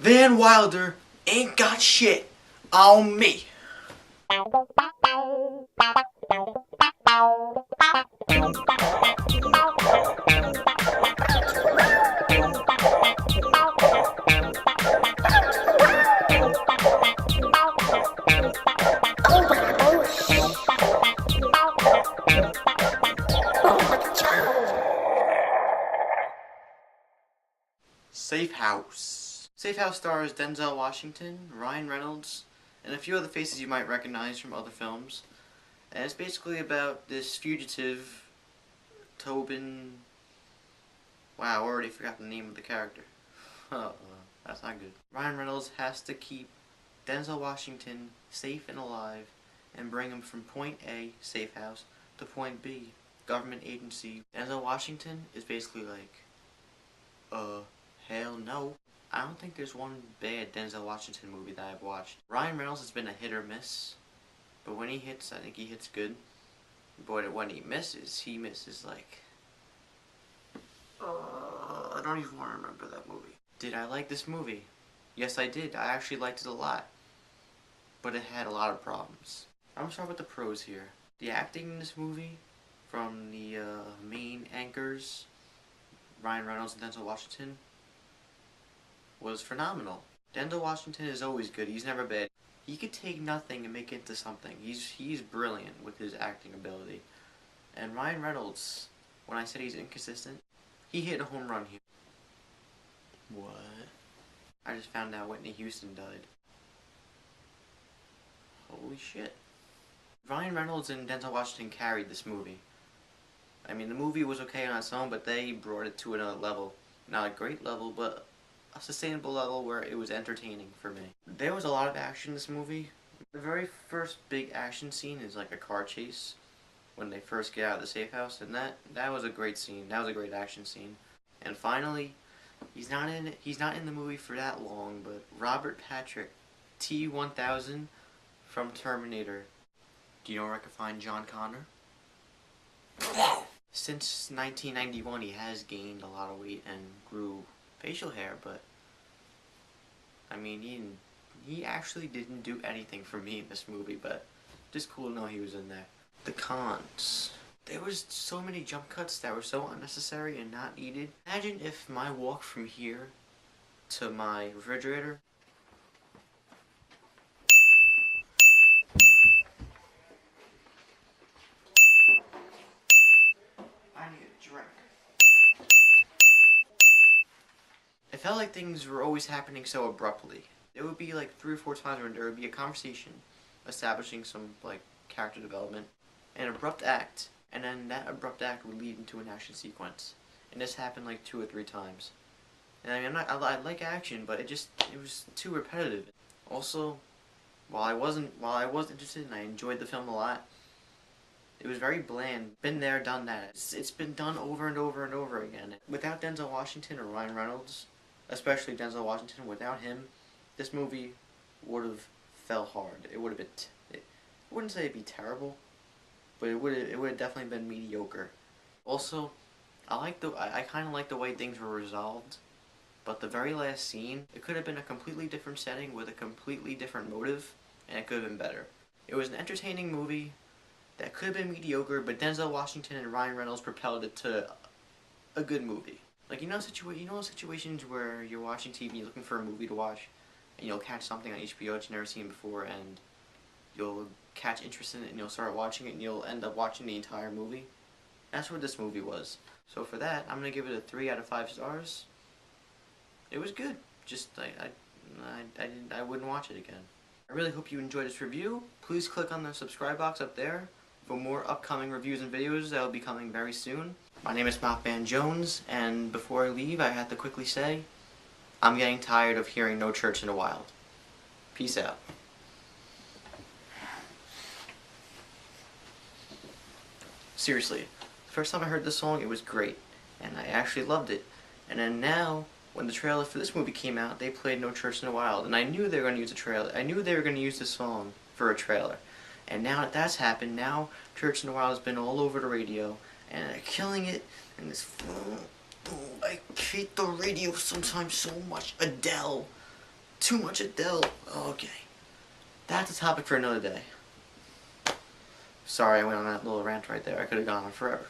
Van Wilder ain't got shit on me. Safe House. Safe House stars Denzel Washington, Ryan Reynolds, and a few other faces you might recognize from other films. And it's basically about this fugitive, Tobin... Wow, I already forgot the name of the character. Oh, that's not good. Ryan Reynolds has to keep Denzel Washington safe and alive and bring him from point A, safe house, to point B, government agency. Denzel Washington is basically like, hell no. I don't think there's one bad Denzel Washington movie that I've watched. Ryan Reynolds has been a hit or miss, but when he hits, I think he hits good. But when he misses like... I don't even want to remember that movie. Did I like this movie? Yes, I did. I actually liked it a lot. But it had a lot of problems. I'm gonna start with the pros here. The acting in this movie from the main anchors, Ryan Reynolds and Denzel Washington, was phenomenal. Denzel Washington is always good. He's never bad. He could take nothing and make it into something. He's brilliant with his acting ability. And Ryan Reynolds, when I said he's inconsistent, he hit a home run here. What? I just found out Whitney Houston died. Holy shit. Ryan Reynolds and Denzel Washington carried this movie. I mean, the movie was okay on its own, but they brought it to another level. Not a great level, but a sustainable level where it was entertaining for me. There was a lot of action in this movie. The very first big action scene is like a car chase when they first get out of the safe house, and that was a great scene. That was a great action scene. And finally, he's not in the movie for that long, but Robert Patrick, T-1000 from Terminator. Do you know where I can find John Connor? Since 1991, he has gained a lot of weight and grew facial hair, but I mean, he actually didn't do anything for me in this movie, but just cool to know he was in there. The cons. There was so many jump cuts that were so unnecessary and not needed. Imagine if my walk from here to my refrigerator I need a drink. It felt like things were always happening so abruptly. There would be like 3 or 4 times where there would be a conversation establishing some like character development, an abrupt act, and then that abrupt act would lead into an action sequence. And this happened like 2 or 3 times. And I mean, I like action, but it was too repetitive. Also, while I was interested and I enjoyed the film a lot, it was very bland. Been there, done that. It's been done over and over and over again. Without Denzel Washington or Ryan Reynolds, especially Denzel Washington, without him, this movie would have fell hard. It would have been, I wouldn't say it'd be terrible, but it would have definitely been mediocre. Also, I kind of like the way things were resolved, but the very last scene, it could have been a completely different setting with a completely different motive, and it could have been better. It was an entertaining movie that could have been mediocre, but Denzel Washington and Ryan Reynolds propelled it to a good movie. Like, you know situations where you're watching TV looking for a movie to watch, and you'll catch something on HBO that you've never seen before, and you'll catch interest in it, and you'll start watching it, and you'll end up watching the entire movie? That's what this movie was. So for that, I'm gonna give it a 3 out of 5 stars. It was good. Just I wouldn't watch it again. I really hope you enjoyed this review. Please click on the subscribe box up there for more upcoming reviews and videos that will be coming very soon. My name is MaffmanJones, and before I leave, I have to quickly say, I'm getting tired of hearing No Church in the Wild. Peace out. Seriously, the first time I heard this song, it was great, and I actually loved it. And then now, when the trailer for this movie came out, they played No Church in the Wild, and I knew they were going to use a trailer. I knew they were going to use this song for a trailer. And now that that's happened, now Church in the Wild has been all over the radio, and they're killing it, and this... I hate the radio sometimes so much. Adele. too much Adele. Okay. That's a topic for another day. Sorry, I went on that little rant right there. I could have gone on forever.